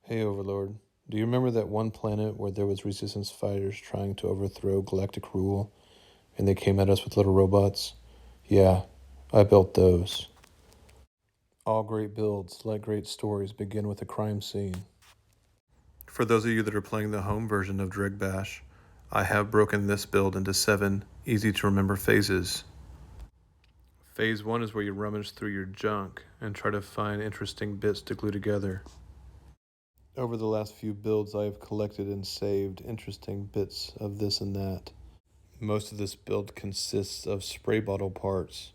Hey, Overlord. Do you remember that one planet where there was resistance fighters trying to overthrow galactic rule, and they came at us with little robots? Yeah, I built those. All great builds, like great stories, begin with a crime scene. For those of you that are playing the home version of Dreg Bash, I have broken this build into 7 easy-to-remember phases. Phase 1 is where you rummage through your junk and try to find interesting bits to glue together. Over the last few builds, I have collected and saved interesting bits of this and that. Most of this build consists of spray bottle parts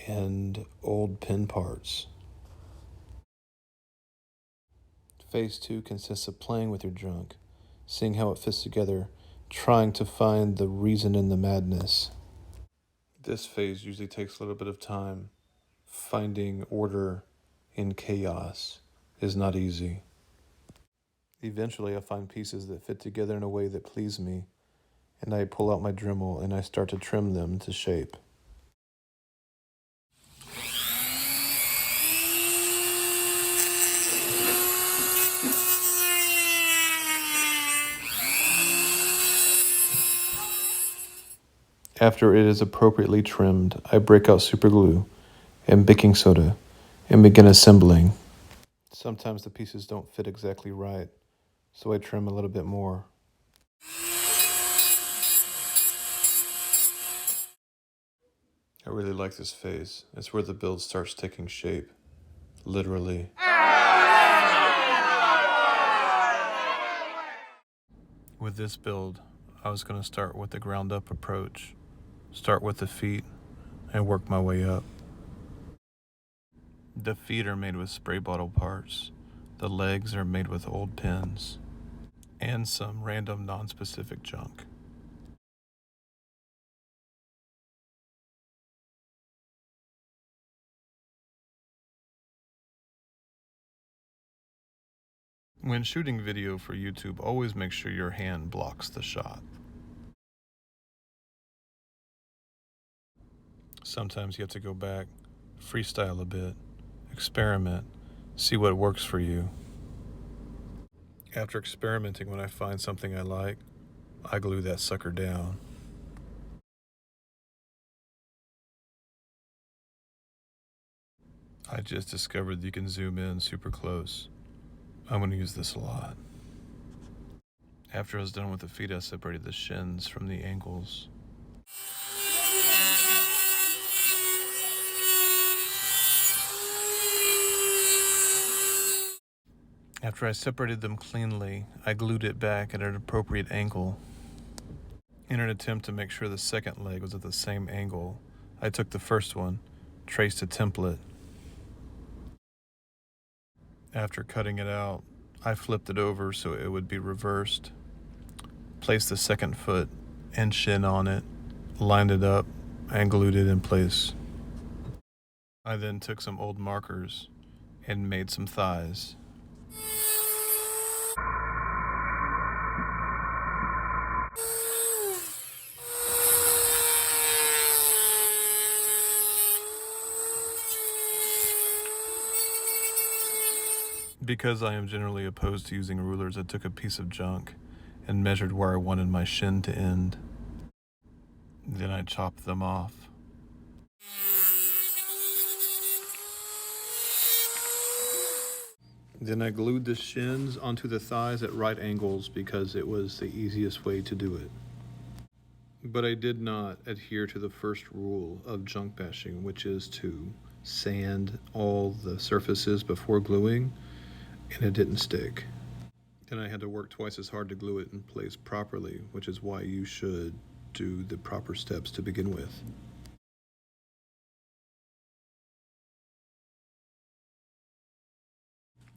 and old pin parts. Phase 2 consists of playing with your junk, seeing how it fits together, trying to find the reason in the madness. This phase usually takes a little bit of time. Finding order in chaos is not easy. Eventually, I find pieces that fit together in a way that please me, and I pull out my Dremel and I start to trim them to shape. After it is appropriately trimmed, I break out super glue and baking soda and begin assembling. Sometimes the pieces don't fit exactly right, so I trim a little bit more. I really like this phase. It's where the build starts taking shape. Literally. With this build, I was going to start with the ground up approach. Start with the feet and work my way up. The feet are made with spray bottle parts. The legs are made with old pins. And some random non-specific junk. When shooting video for YouTube, always make sure your hand blocks the shot. Sometimes you have to go back, freestyle a bit, experiment, see what works for you. After experimenting, when I find something I like, I glue that sucker down. I just discovered that you can zoom in super close. I'm going to use this a lot. After I was done with the feet, I separated the shins from the ankles. After I separated them cleanly, I glued it back at an appropriate angle. In an attempt to make sure the second leg was at the same angle, I took the first one, traced a template. After cutting it out, I flipped it over so it would be reversed, placed the second foot and shin on it, lined it up, and glued it in place. I then took some old markers and made some thighs. Because I am generally opposed to using rulers, I took a piece of junk and measured where I wanted my shin to end. Then I chopped them off. Then I glued the shins onto the thighs at right angles because it was the easiest way to do it. But I did not adhere to the first rule of junk bashing, which is to sand all the surfaces before gluing, and it didn't stick. Then I had to work twice as hard to glue it in place properly, which is why you should do the proper steps to begin with.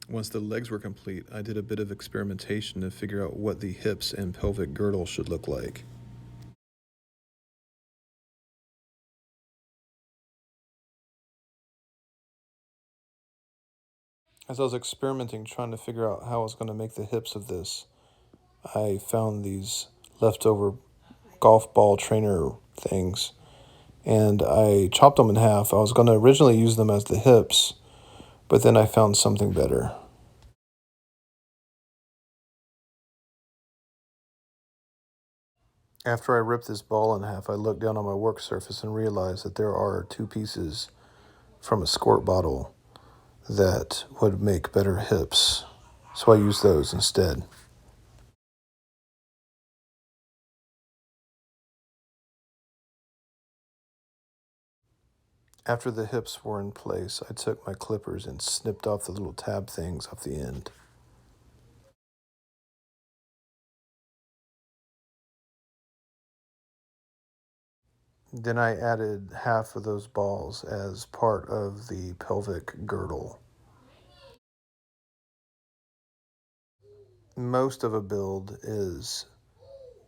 Once the legs were complete, I did a bit of experimentation to figure out what the hips and pelvic girdle should look like. As I was experimenting, trying to figure out how I was going to make the hips of this, I found these leftover golf ball trainer things, and I chopped them in half. I was going to originally use them as the hips, but then I found something better. After I ripped this ball in half, I looked down on my work surface and realized that there are two pieces from a squirt bottle that would make better hips. So I used those instead. After the hips were in place, I took my clippers and snipped off the little tab things off the end. Then I added half of those balls as part of the pelvic girdle. Most of a build is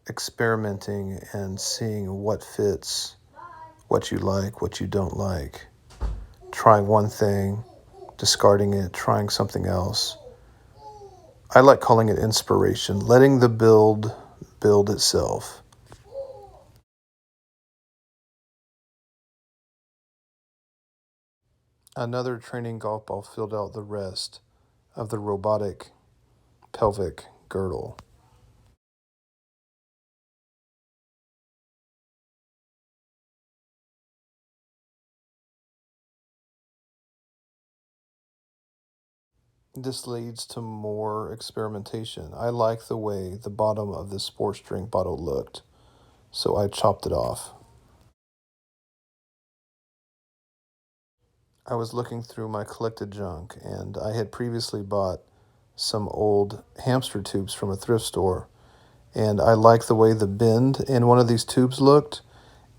experimenting and seeing what fits, what you like, what you don't like. Trying one thing, discarding it, trying something else. I like calling it inspiration, letting the build itself. Another training golf ball filled out the rest of the robotic pelvic girdle. This leads to more experimentation. I like the way the bottom of the sports drink bottle looked, so I chopped it off. I was looking through my collected junk, and I had previously bought some old hamster tubes from a thrift store, and I liked the way the bend in one of these tubes looked,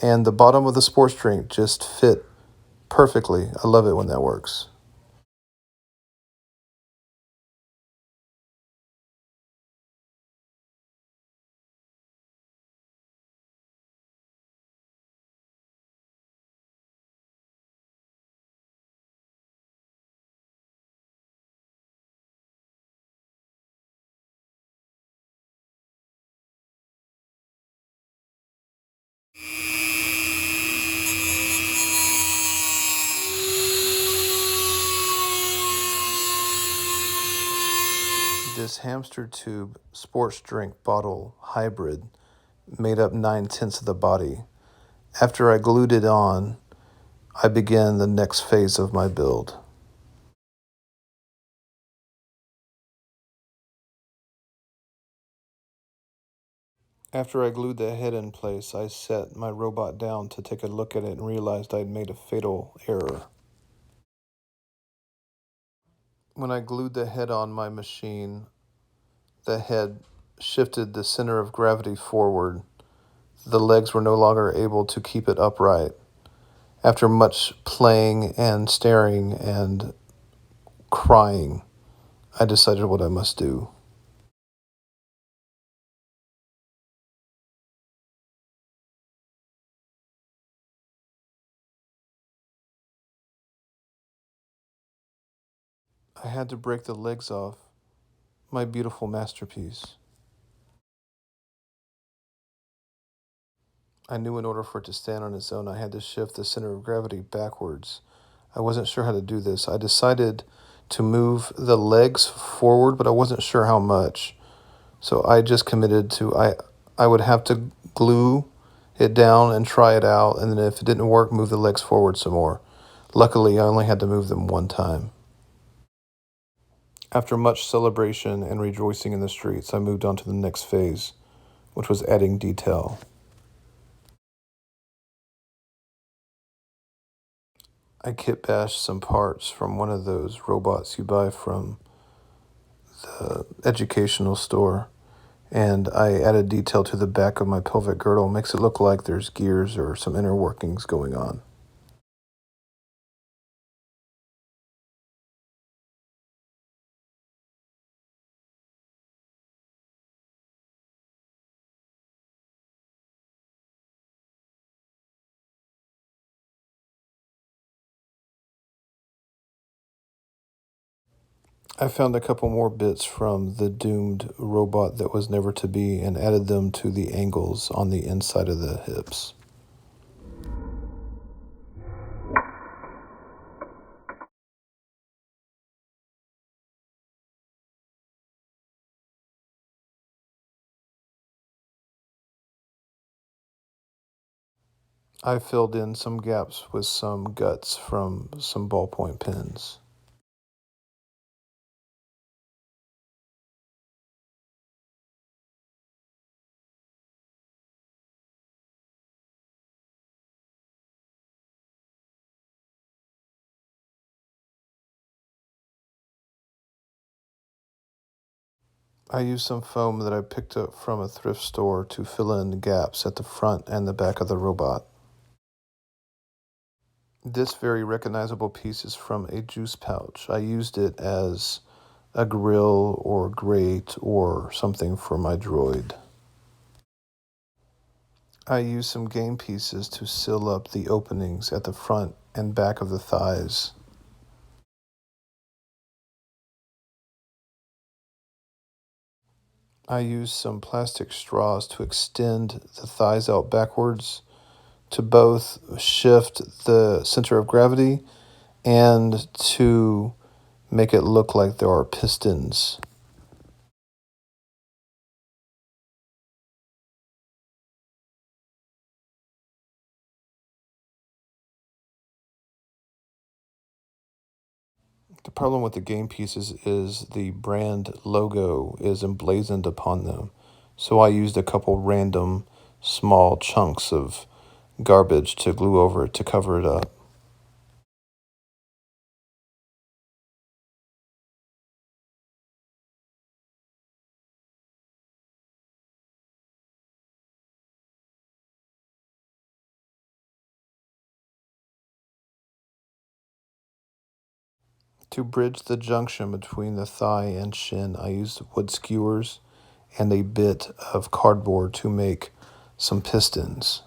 and the bottom of the sports drink just fit perfectly. I love it when that works. This hamster tube sports drink bottle hybrid made up 9/10 of the body. After I glued it on, I began the next phase of my build. After I glued the head in place, I set my robot down to take a look at it and realized I'd made a fatal error. When I glued the head on my machine, the head shifted the center of gravity forward. The legs were no longer able to keep it upright. After much playing and staring and crying, I decided what I must do. I had to break the legs off my beautiful masterpiece. I knew in order for it to stand on its own, I had to shift the center of gravity backwards. I wasn't sure how to do this. I decided to move the legs forward, but I wasn't sure how much. So I just committed to I would have to glue it down and try it out, and then if it didn't work, move the legs forward some more. Luckily, I only had to move them one time. After much celebration and rejoicing in the streets, I moved on to the next phase, which was adding detail. I kit bashed some parts from one of those robots you buy from the educational store, and I added detail to the back of my pelvic girdle. Makes it look like there's gears or some inner workings going on. I found a couple more bits from the doomed robot that was never to be and added them to the angles on the inside of the hips. I filled in some gaps with some guts from some ballpoint pens. I used some foam that I picked up from a thrift store to fill in gaps at the front and the back of the robot. This very recognizable piece is from a juice pouch. I used it as a grill or grate or something for my droid. I used some game pieces to seal up the openings at the front and back of the thighs. I used some plastic straws to extend the thighs out backwards to both shift the center of gravity and to make it look like there are pistons. The problem with the game pieces is the brand logo is emblazoned upon them. So I used a couple random small chunks of garbage to glue over it to cover it up. To bridge the junction between the thigh and shin, I used wood skewers and a bit of cardboard to make some pistons.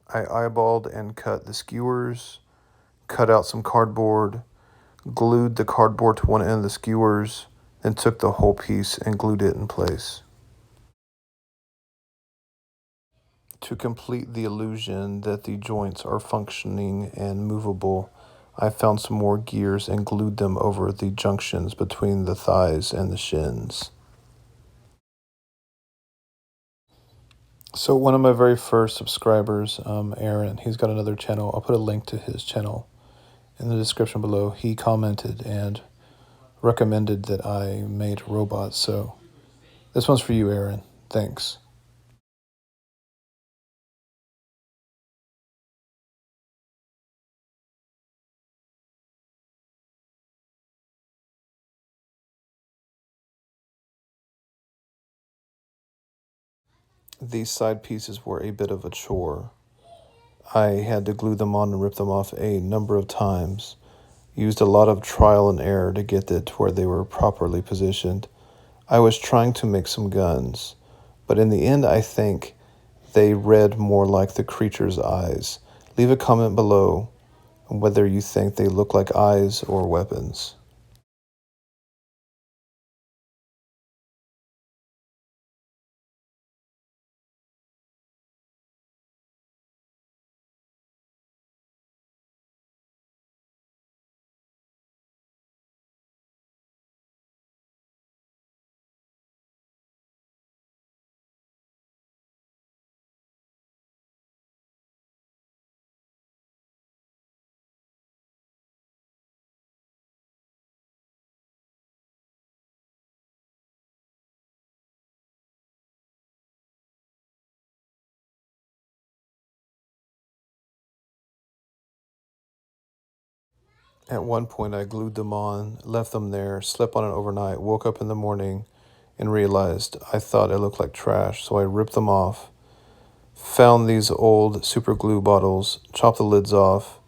I eyeballed and cut the skewers, cut out some cardboard, glued the cardboard to one end of the skewers, then took the whole piece and glued it in place. To complete the illusion that the joints are functioning and movable, I found some more gears and glued them over the junctions between the thighs and the shins. So one of my very first subscribers, Aaron, he's got another channel. I'll put a link to his channel in the description below. He commented and recommended that I made robots. So this one's for you, Aaron. Thanks. These side pieces were a bit of a chore. I had to glue them on and rip them off a number of times. Used a lot of trial and error to get it to where they were properly positioned. I was trying to make some guns, but in the end I think they read more like the creature's eyes. Leave a comment below on whether you think they look like eyes or weapons. At one point I glued them on, left them there, slept on it overnight, woke up in the morning and realized I thought it looked like trash, so I ripped them off. Found these old super glue bottles, chopped the lids off,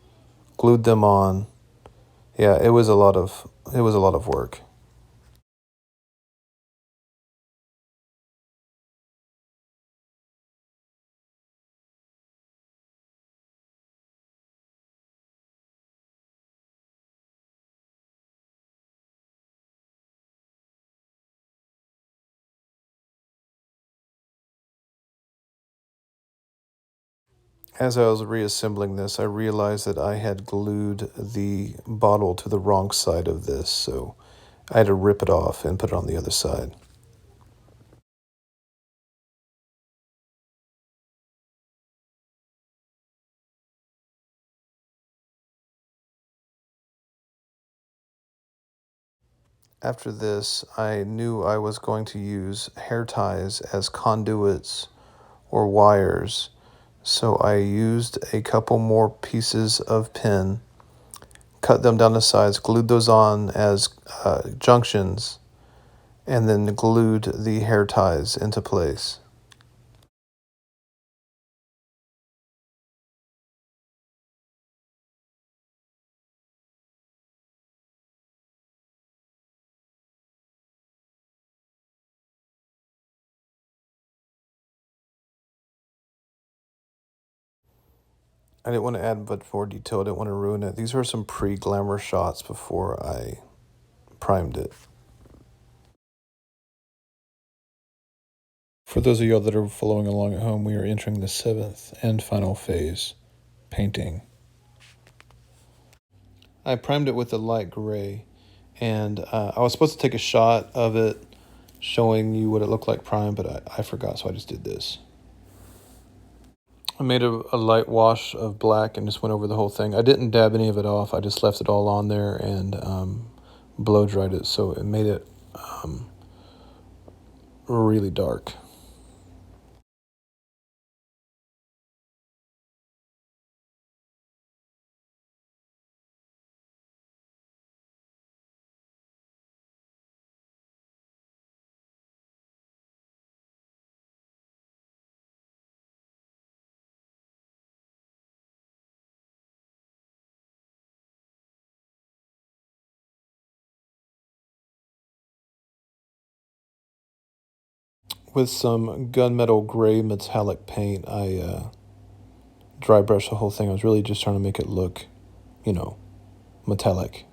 glued them on. Yeah, it was a lot of work. As I was reassembling this, I realized that I had glued the bottle to the wrong side of this, so I had to rip it off and put it on the other side. After this, I knew I was going to use hair ties as conduits or wires, so I used a couple more pieces of pin, cut them down to size, glued those on as junctions, and then glued the hair ties into place. I didn't want to add much more detail. I didn't want to ruin it. These were some pre-glamour shots before I primed it. For those of y'all that are following along at home, we are entering the 7th and final phase, painting. I primed it with a light gray, and I was supposed to take a shot of it showing you what it looked like primed, but I forgot, so I just did this. I made a light wash of black and just went over the whole thing. I didn't dab any of it off. I just left it all on there and blow dried it, so it made it really dark. With some gunmetal gray metallic paint, I dry brushed the whole thing. I was really just trying to make it look, metallic.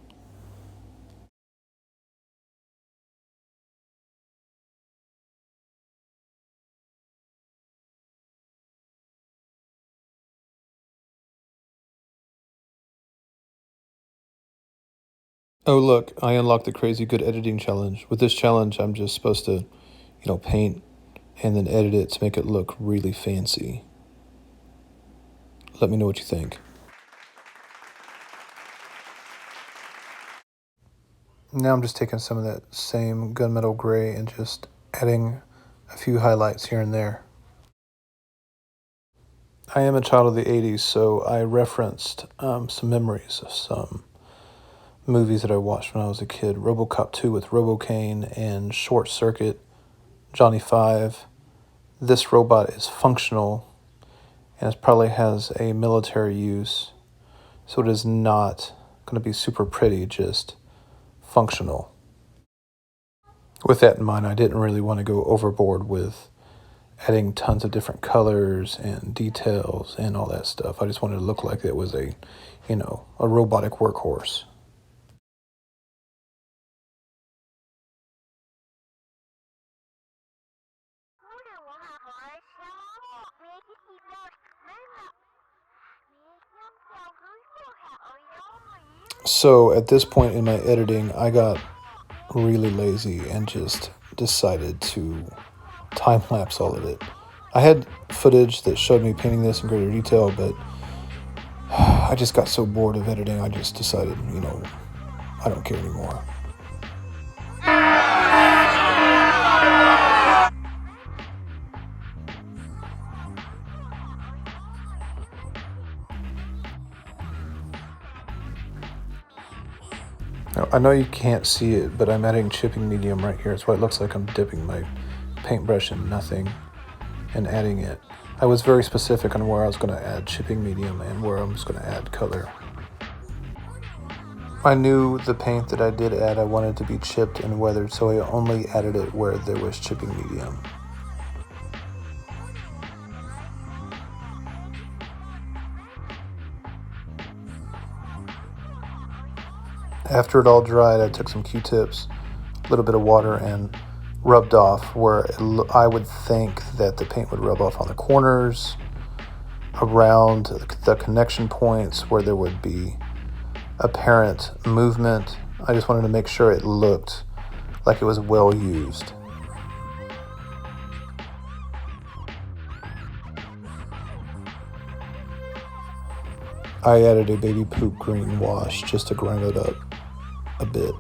Oh, look, I unlocked the crazy good editing challenge. With this challenge, I'm just supposed to, paint and then edit it to make it look really fancy. Let me know what you think. Now I'm just taking some of that same gunmetal gray and just adding a few highlights here and there. I am a child of the 80s, so I referenced some memories of some movies that I watched when I was a kid. RoboCop 2 with Robocane and Short Circuit, Johnny Five. This robot is functional and it probably has a military use, so it is not going to be super pretty, just functional. With that in mind, I didn't really want to go overboard with adding tons of different colors and details and all that stuff. I just wanted to look like it was a robotic workhorse. So at this point in my editing, I got really lazy and just decided to time lapse all of it. I had footage that showed me painting this in greater detail, but I just got so bored of editing, I just decided, I don't care anymore. Now, I know you can't see it, but I'm adding chipping medium right here. It's why it looks like I'm dipping my paintbrush in nothing and adding it. I was very specific on where I was going to add chipping medium and where I was going to add color. I knew the paint that I did add I wanted to be chipped and weathered, so I only added it where there was chipping medium. After it all dried, I took some Q-tips, a little bit of water, and rubbed off where I would think that the paint would rub off on the corners around the connection points where there would be apparent movement. I just wanted to make sure it looked like it was well used. I added a baby poop green wash just to grind it up a bit.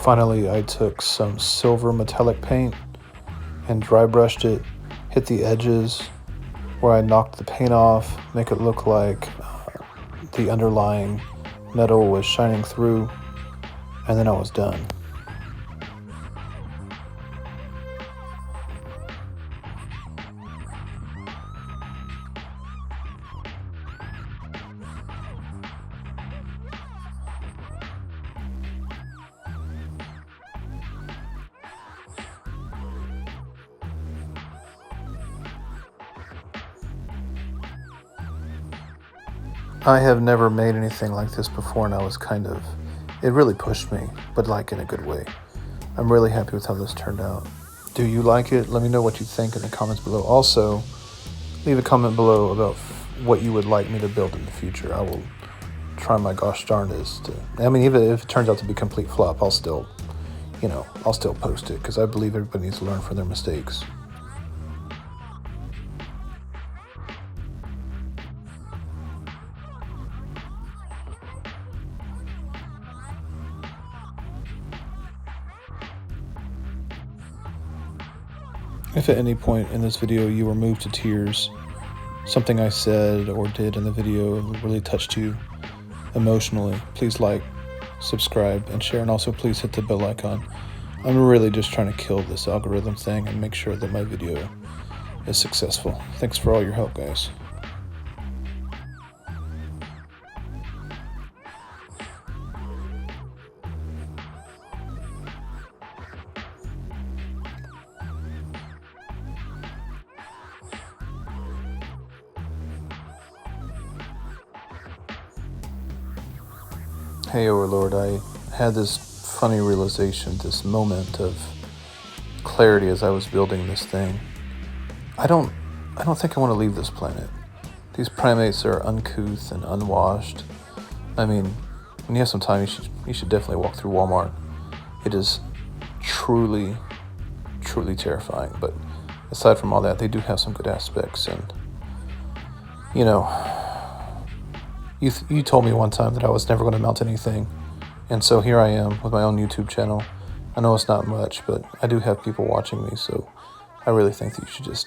Finally, I took some silver metallic paint and dry brushed it, hit the edges where I knocked the paint off, make it look like the underlying metal was shining through, and then I was done. I have never made anything like this before, and it really pushed me, but like in a good way. I'm really happy with how this turned out. Do you like it? Let me know what you think in the comments below. Also, leave a comment below about what you would like me to build in the future. I will try my gosh darndest even if it turns out to be a complete flop, I'll still post it, because I believe everybody needs to learn from their mistakes. If at any point in this video you were moved to tears, something I said or did in the video really touched you emotionally, please like, subscribe, and share, and also please hit the bell icon. I'm really just trying to kill this algorithm thing and make sure that my video is successful. Thanks for all your help, guys. Hey Overlord, I had this funny realization, this moment of clarity as I was building this thing. I don't think I want to leave this planet. These primates are uncouth and unwashed. I mean, when you have some time, you should definitely walk through Walmart. It is truly, truly terrifying. But aside from all that, they do have some good aspects. And you told me one time that I was never going to mount anything, and so here I am with my own YouTube channel. I know it's not much, but I do have people watching me, so I really think that you should just